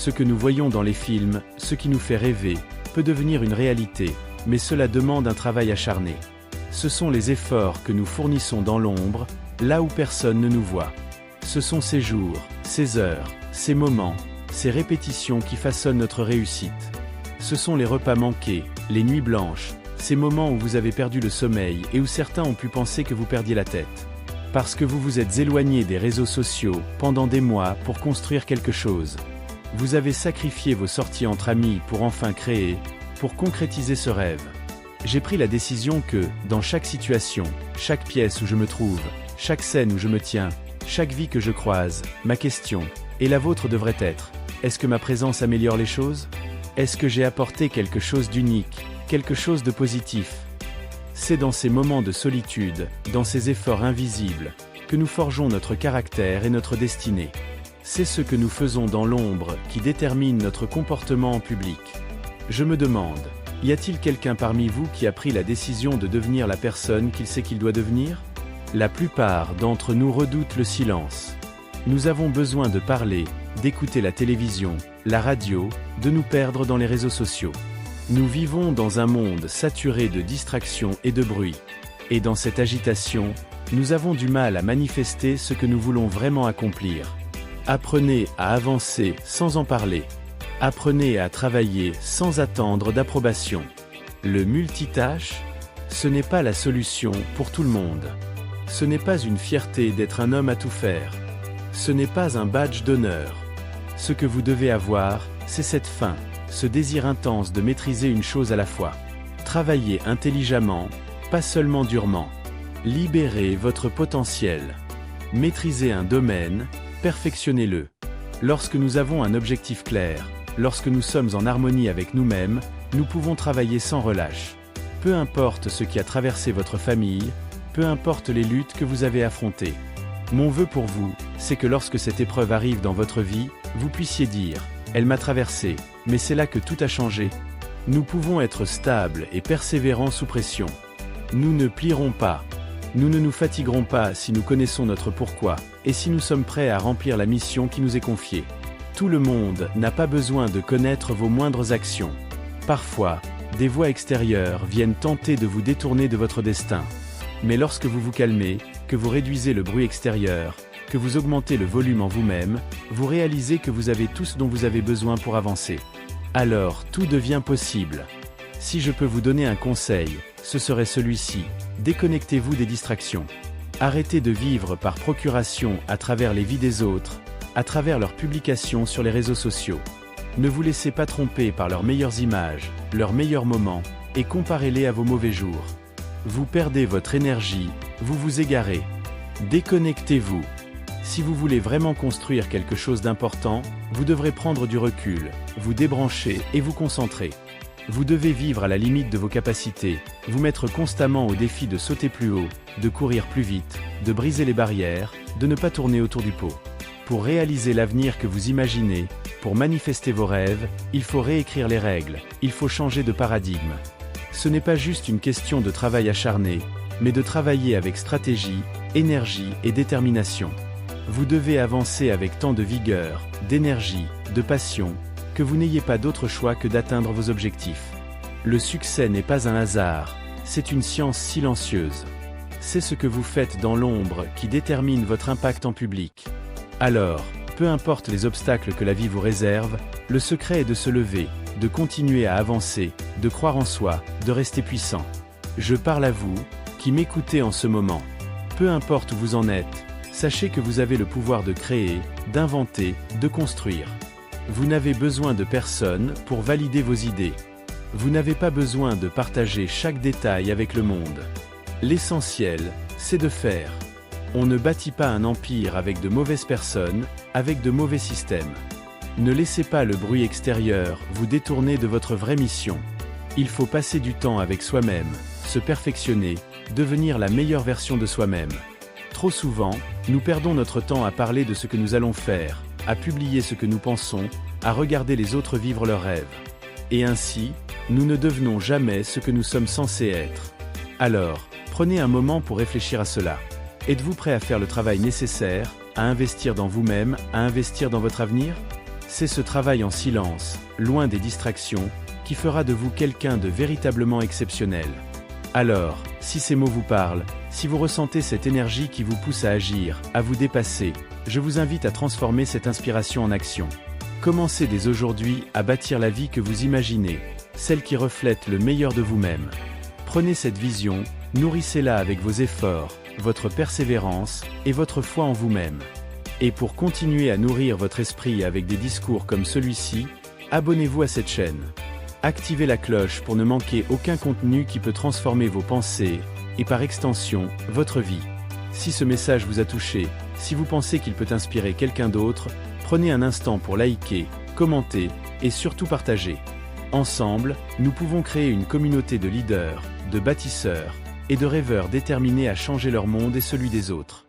Ce que nous voyons dans les films, ce qui nous fait rêver, peut devenir une réalité, mais cela demande un travail acharné. Ce sont les efforts que nous fournissons dans l'ombre, là où personne ne nous voit. Ce sont ces jours, ces heures, ces moments, ces répétitions qui façonnent notre réussite. Ce sont les repas manqués, les nuits blanches, ces moments où vous avez perdu le sommeil et où certains ont pu penser que vous perdiez la tête. Parce que vous vous êtes éloigné des réseaux sociaux pendant des mois pour construire quelque chose. Vous avez sacrifié vos sorties entre amis pour enfin créer, pour concrétiser ce rêve. J'ai pris la décision que, dans chaque situation, chaque pièce où je me trouve, chaque scène où je me tiens, chaque vie que je croise, ma question, et la vôtre devrait être: est-ce que ma présence améliore les choses? Est-ce que j'ai apporté quelque chose d'unique, quelque chose de positif? C'est dans ces moments de solitude, dans ces efforts invisibles, que nous forgeons notre caractère et notre destinée. C'est ce que nous faisons dans l'ombre qui détermine notre comportement en public. Je me demande, y a-t-il quelqu'un parmi vous qui a pris la décision de devenir la personne qu'il sait qu'il doit devenir? La plupart d'entre nous redoutent le silence. Nous avons besoin de parler, d'écouter la télévision, la radio, de nous perdre dans les réseaux sociaux. Nous vivons dans un monde saturé de distractions et de bruit. Et dans cette agitation, nous avons du mal à manifester ce que nous voulons vraiment accomplir. Apprenez à avancer sans en parler. Apprenez à travailler sans attendre d'approbation. Le multitâche, ce n'est pas la solution pour tout le monde. Ce n'est pas une fierté d'être un homme à tout faire. Ce n'est pas un badge d'honneur. Ce que vous devez avoir, c'est cette faim, ce désir intense de maîtriser une chose à la fois. Travaillez intelligemment, pas seulement durement. Libérez votre potentiel. Maîtrisez un domaine, perfectionnez-le. Lorsque nous avons un objectif clair, lorsque nous sommes en harmonie avec nous-mêmes, nous pouvons travailler sans relâche. Peu importe ce qui a traversé votre famille, peu importe les luttes que vous avez affrontées. Mon vœu pour vous, c'est que lorsque cette épreuve arrive dans votre vie, vous puissiez dire: elle m'a traversé, mais c'est là que tout a changé. Nous pouvons être stables et persévérants sous pression. Nous ne plierons pas. Nous ne nous fatiguerons pas si nous connaissons notre pourquoi, et si nous sommes prêts à remplir la mission qui nous est confiée. Tout le monde n'a pas besoin de connaître vos moindres actions. Parfois, des voix extérieures viennent tenter de vous détourner de votre destin. Mais lorsque vous vous calmez, que vous réduisez le bruit extérieur, que vous augmentez le volume en vous-même, vous réalisez que vous avez tout ce dont vous avez besoin pour avancer. Alors, tout devient possible. Si je peux vous donner un conseil, ce serait celui-ci: déconnectez-vous des distractions. Arrêtez de vivre par procuration à travers les vies des autres, à travers leurs publications sur les réseaux sociaux. Ne vous laissez pas tromper par leurs meilleures images, leurs meilleurs moments, et comparez-les à vos mauvais jours. Vous perdez votre énergie, vous vous égarez. Déconnectez-vous. Si vous voulez vraiment construire quelque chose d'important, vous devrez prendre du recul, vous débrancher et vous concentrer. Vous devez vivre à la limite de vos capacités, vous mettre constamment au défi de sauter plus haut, de courir plus vite, de briser les barrières, de ne pas tourner autour du pot. Pour réaliser l'avenir que vous imaginez, pour manifester vos rêves, il faut réécrire les règles, il faut changer de paradigme. Ce n'est pas juste une question de travail acharné, mais de travailler avec stratégie, énergie et détermination. Vous devez avancer avec tant de vigueur, d'énergie, de passion, que vous n'ayez pas d'autre choix que d'atteindre vos objectifs. Le succès n'est pas un hasard, c'est une science silencieuse. C'est ce que vous faites dans l'ombre qui détermine votre impact en public. Alors, peu importe les obstacles que la vie vous réserve, le secret est de se lever, de continuer à avancer, de croire en soi, de rester puissant. Je parle à vous, qui m'écoutez en ce moment. Peu importe où vous en êtes, sachez que vous avez le pouvoir de créer, d'inventer, de construire. Vous n'avez besoin de personne pour valider vos idées. Vous n'avez pas besoin de partager chaque détail avec le monde. L'essentiel, c'est de faire. On ne bâtit pas un empire avec de mauvaises personnes, avec de mauvais systèmes. Ne laissez pas le bruit extérieur vous détourner de votre vraie mission. Il faut passer du temps avec soi-même, se perfectionner, devenir la meilleure version de soi-même. Trop souvent, nous perdons notre temps à parler de ce que nous allons faire, à publier ce que nous pensons, à regarder les autres vivre leurs rêves. Et ainsi, nous ne devenons jamais ce que nous sommes censés être. Alors, prenez un moment pour réfléchir à cela. Êtes-vous prêt à faire le travail nécessaire, à investir dans vous-même, à investir dans votre avenir ? C'est ce travail en silence, loin des distractions, qui fera de vous quelqu'un de véritablement exceptionnel. Alors, si ces mots vous parlent, si vous ressentez cette énergie qui vous pousse à agir, à vous dépasser, je vous invite à transformer cette inspiration en action. Commencez dès aujourd'hui à bâtir la vie que vous imaginez, celle qui reflète le meilleur de vous-même. Prenez cette vision, nourrissez-la avec vos efforts, votre persévérance et votre foi en vous-même. Et pour continuer à nourrir votre esprit avec des discours comme celui-ci, abonnez-vous à cette chaîne. Activez la cloche pour ne manquer aucun contenu qui peut transformer vos pensées, et par extension, votre vie. Si ce message vous a touché, si vous pensez qu'il peut inspirer quelqu'un d'autre, prenez un instant pour liker, commenter, et surtout partager. Ensemble, nous pouvons créer une communauté de leaders, de bâtisseurs, et de rêveurs déterminés à changer leur monde et celui des autres.